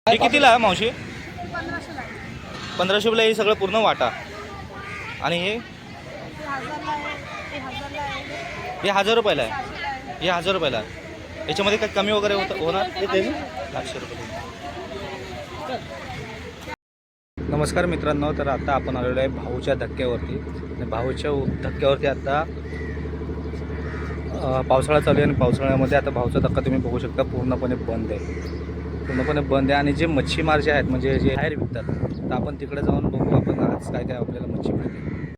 हे कितीला आहे मावशी? 1500 ला आहे. 1500 हे सगळं पूर्ण वाटा. आणि हे ते 1000 ला आहे, ते 1000 ला आहे, हे 1000 रुपयाला आहे. 600 ला आहे. हे 1000 रुपयाला आहे. याच्यामध्ये काही कमी वगैरे होणार? 800 रुपये. नमस्कार मित्रांनो, तर आता आपण आलेलो आहे भाऊच्या धक्क्यावरती. आणि भाऊच्या धक्क्यावरती आता पावसाळा चालू आहे आणि पावसाळ्यामध्ये आता भाऊचा धक्का तुम्ही बघू शकता पूर्णपणे बंद आहे. आणि जे मच्छीमार जे आहेत म्हणजे जे बाहेर विकतात, तर आपण तिकडे जाऊन बघू आपण आज काय काय आपल्याला मच्छी मिळते.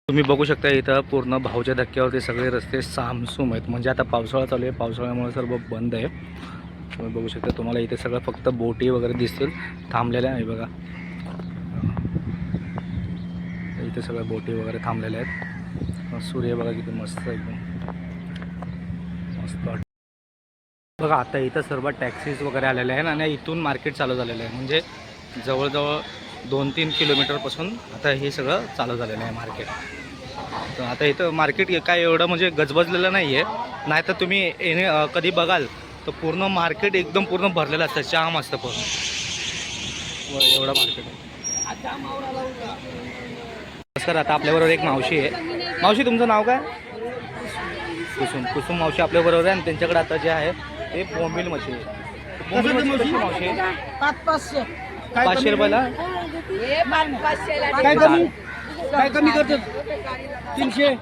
तुम्ही बघू शकता इथं पूर्ण भाऊच्या धक्क्यावरती सगळे रस्ते सामसूम आहेत. म्हणजे आता पावसाळा चालू आहे, पावसाळ्यामुळे सर्व बंद आहे. तुम्ही बघू शकता, तुम्हाला इथे सगळं फक्त बोटी वगैरे दिसतील थांबलेल्या आहे. बघा इथे सगळ्या बोटी वगैरे थांबलेल्या आहेत. सूर्य बघा किती मस्त एकदम मस्त. बघा आता इथं सर्व टॅक्सीज वगैरे आलेल्या आहेत आणि इथून मार्केट चालू झालेलं आहे. म्हणजे जवळजवळ 2-3 किलोमीटरपासून आता हे सगळं चालू झालेलं आहे मार्केट. तर आता इथं मार्केट काय एवढं म्हणजे गजबजलेलं नाही आहे. नाही तर तुम्ही कधी बघाल तर पूर्ण मार्केट एकदम पूर्ण भरलेलं असतं, जाम असतं पूर्ण एवढं मार्केट आहे. नमस्कार, आता आपल्याबरोबर एक मावशी आहे. मावशी तुमचं नाव काय? कुसुम मावशी आपल्याबरोबर आहे. आणि त्यांच्याकडे आता जे आहे ते बोंबील मच्छी आहे. बोंबील मच्छी कशी मावशी आहे? 500 500 रुपयाला. काय कमी करतात? 300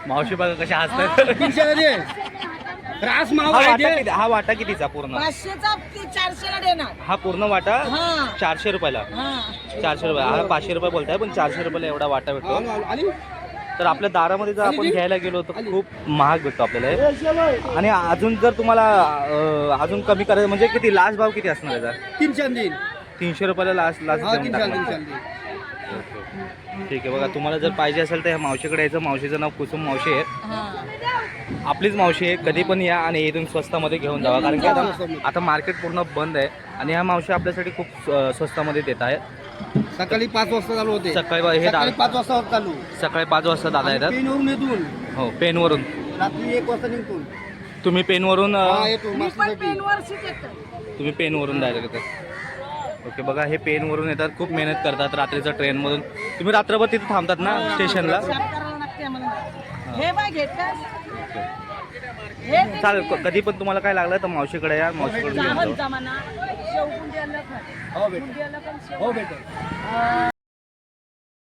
मावशी बघा कशा हसतात. 300 दे. रास माव हा वाटा कितीचा पूर्ण? 500चा 400 ला देणार. हा पूर्ण वाटा हां. 400 रुपयाला. हां. 400 रुपये. हा 500 रुपये बोलताय, पण 400 रुपयाला एवढा वाटा भेटतो. तर आपल्या दारामध्ये जर आपण घ्यायला गेलो तर खूप महाग भेटतो आपल्याला. आणि अजून जर तुम्हाला अजून कमी करायचं म्हणजे किती लास्ट भाव किती असणार याचा? 300 देईन. 300 रुपयाला लास्ट देऊन टाकणार. ठीक आहे. बघा तुम्हाला जर पाहिजे असेल तर ह्या मावशीकडे यायचं. मावशीचं नाव कुसुम मावशी आहे. आपलीच मावशी आहे. कधी पण या आणि इथून स्वस्तामध्ये घेऊन जावा, कारण की आता मार्केट पूर्ण बंद आहे. आणि ह्या मावशी आपल्यासाठी खूप स्वस्तामध्ये देत आहे. सकाळी 5 वाजता चालू होते. सकाळी हे सकाळी 5 वाजता चालू. सकाळी 5 वाजता दादा येतात. पेनवरून येतून हो, पेनवरून. रात्री 1 वाजता निघतून. तुम्ही पेनवरून येतो मी पण मास्टरसाठी. पेनवरच येतो. तुम्ही पेनवरून डायरेक्ट येतात. ओके. बघा हे पेनवरून येतात, खूप मेहनत करतात रात्रीचं ट्रेनमधून. तुम्ही रात्रभर तिथे थांबतात ना स्टेशनला? साफ करावं लागते आम्हाला. हे बाय घेतात. हे ते चालेल. कधी पण तुम्हाला काय लागलं तर मावशीकडे या, मावशीकडे घेऊन जामन जाऊ. जमाना शेवगुंडी आलं का? हो बेटा. गुंडी आलं का? शेव. हो बेटा.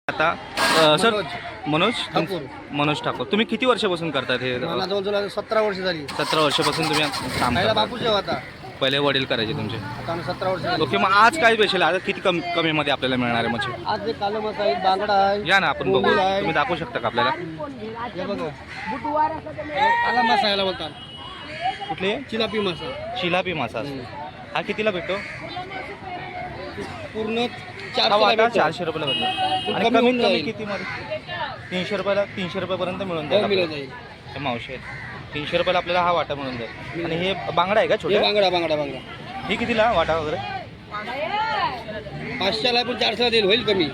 आता सर मनोज ठाकूर. मनोज ठाकूर, तुम्ही किती वर्षापासून करतात हे? मला जवळजवळ 17 वर्ष झाली. 17 वर्षापासून तुम्ही काम पहिला करता. बापूच होता. पहिले वडील करायचे तुमचे. आता आम्ही 17 वर्ष झाली. ओके. मग आज काय स्पेशल? आज किती कमी मध्ये आपल्याला मिळणार आहे मच्छी? आज जे कालं मासा आहे, बांगडा आहे. या ना आपण बघू. बोंबील आहे. तुम्ही दाखवू शकता का आपल्याला? हे बघा. बुधवार असं ते काला मासा याला बोलतात. कुठले? चिलापी मासा. चिलापी मासा. हा कितीला भेटतो? पूर्ण हा 400 वाटा भेटतो. 400 रुपयाला भेटतो. आणि कमी होऊन कमीत कमी जाईल. किती मध्ये? 300 रुपयाला. 300 रुपयापर्यंत मिळून हो, जाईल मिळून आपल्याला. जाईल. हे मावशी आहेत. 300 रुपयाला आपल्याला हा वाटा मिळून जाईल. आणि हे बांगडा आहे का हे छोटे? बांगडा. हे कितीला वाटा वगैरे? 500 ला पण 400 देईल, होईल कमी.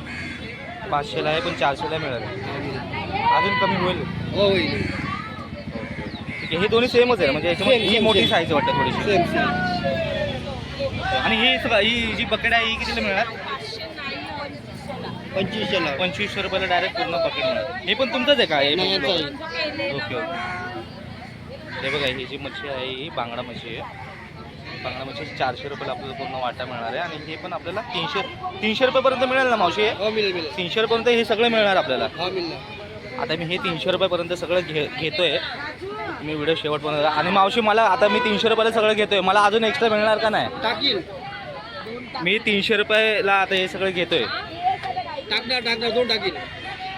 500ला आहे पण 400ला मिळेल. अजून कमी होईल. हो, होईल. ठीक आहे. हे दोन्ही सेमच आहे म्हणजे याच्यामध्ये ही सेम, मोठी सेम. साईज वाटतं थोडीशी. सेम. आणि ही जी बकेट आहे ही कितीला मिळणार? 2500 ला. 2500 रुपयाला डायरेक्ट पूर्ण बकेट मिळणार. हे पण तुमचंच आहे का? हे नाही, ओके याचं ओके. हे बघा ही जी मच्छी आहे ही बांगडा मच्छी आहे. बांगडा मच्छी 400 रुपयाला आपल्याला पूर्ण वाटा मिळणार आहे. आणि हे पण आपल्याला 300 रुपयापर्यंत मिळेल ना मावशी? हो, मिळेल. 300 रुपयापर्यंत हे सगळं मिळणार आपल्याला. हो, मिळेल. आता मी हे 300 रुपयापर्यंत सगळं घेतोय. मी व्हिडिओ शेवटपर्यंत. आणि मावशी मला आता मी 300 रुपयाला सगळं घेतोय, मला अजून एक्स्ट्रा मिळणार का नाही? टाकील. मी 300 रुपयाला आता हे सगळं घेतोय. टाकणार 2 टाकील.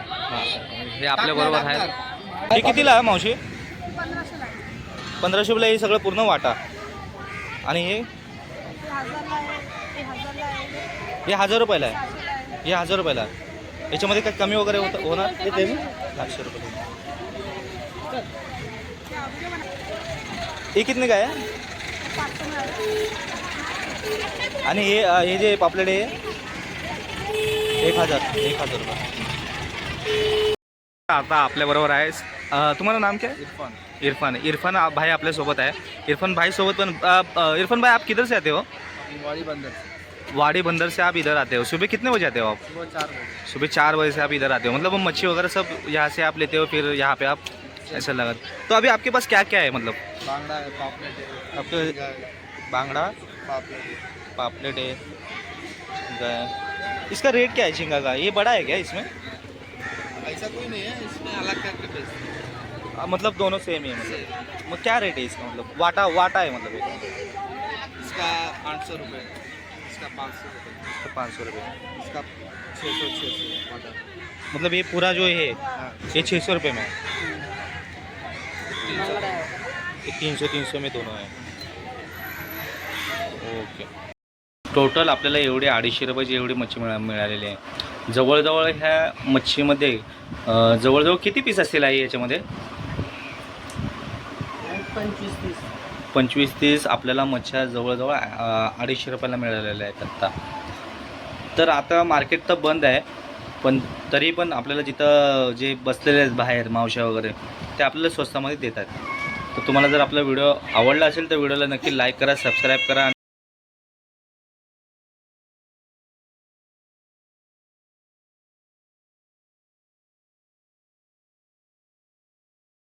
हां, हे आपल्या बरोबर आहे. हे कितीला आहे मावशी? 1500 ला आहे. 1500 रुपयाला हे सगळं पूर्ण वाटा. आणि हे ते 1000 ला आहे, ते 1000 ला आहे, हे 1000 रुपयाला आहे. 600 ला आहे. हे 1000 रुपयाला आहे. याच्यामध्ये काही कमी वगैरे होणार? 800 रुपये. हे कितने काय आहे? 500 ला आहे. आणि हे जे पापलेट आहे 1000 रुपये. आता आपल्याबरोबर आहे. तुम्हाला नाम क्या है? इरफान भाई आपल्या सोबत आहे. इरफान भाई सोबत पण इरफान भाई आप किधर से आते हो? वाड़ी बंदर. वाड़ी बंदर से आप इधर आते हो, सुबह कितने बजे आते हो आप? सुबह 4 बजे। सुबह 4 बजे से आप इधर आते हो, मतलब वो मच्छी वगैरह सब यहाँ से आप लेते हो, फिर यहाँ पे आप ऐसा लगा। तो अभी आपके पास क्या क्या है, मतलब बांगड़ा है, पापलेट है, आपके झींगा है, बांगड़ा, पापलेट है। पापलेट है, झींगा है। इसका रेट क्या है झींगा का? ये बड़ा है क्या इसमें? ऐसा कोई नहीं है, इसमें अलग करके बेचते हैं। मतलब दोनों सेम ही है, मतलब क्या रेट है इसका? मतलब वाटा वाटा है मतलब ये? इसका 800 रुपये, इसका 500 रुपये, तो 500 रुपये, इसका 600 वाटर। मतलब ये पूरा जो है हाँ, ये 600 रुपये में है। 300 ये 300 में दोनों आहे. ओके. टोटल आपल्याला एवढे 250 रुपयाची एवढी मच्छी मिळालेली आहे. जवळजवळ ह्या मच्छीमध्ये जवळजवळ किती पीस असतील आहे याच्यामध्ये? 25-30 आपल्याला मच्छ्या जवळजवळ 250 रुपयाला मिळालेल्या आहेत आत्ता. तर आता मार्केट तर बंद आहे, पण तरी पण आपल्याला जिथं जे बसलेले आहेत बाहेर मावश्या वगैरे ते आपल्याला स्वस्तामध्ये देतात. तर तुम्हाला जर आपला व्हिडिओ आवडला असेल तर व्हिडिओला नक्की लाईक करा, सबस्क्राईब करा.